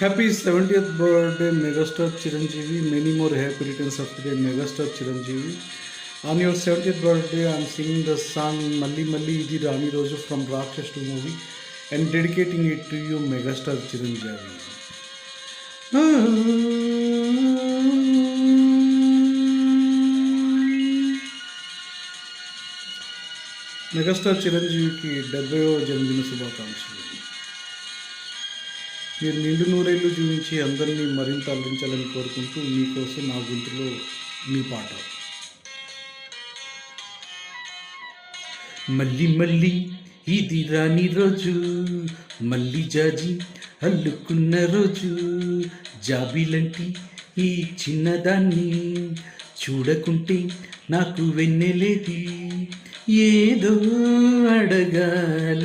Happy 70th birthday, Megastar Chiranjeevi. Many more happy returns of the day, Megastar Chiranjeevi. On your 70th birthday, I'm singing the song Malli Malli Idi Rani Roju from Rakshash 2 movie and dedicating it to you, Megastar Chiranjeevi. Megastar చిరంజీవికి 70వ జన్మదిన శుభాకాంక్షలు. మీరు నిండు నూరేళ్లు జీవించి అందరినీ మరింత అలరించాలని కోరుకుంటూ మీకోసం నా గొంతులో మీ పాట. మళ్ళీ మళ్ళీ ఇది రాని రోజు, మళ్ళీ జాజి అల్లుకున్న రోజు, జాబిలంటి ఈ చిన్నదాన్ని చూడకుంటే నాకు వెన్నెలేది, ఏదో అడగాల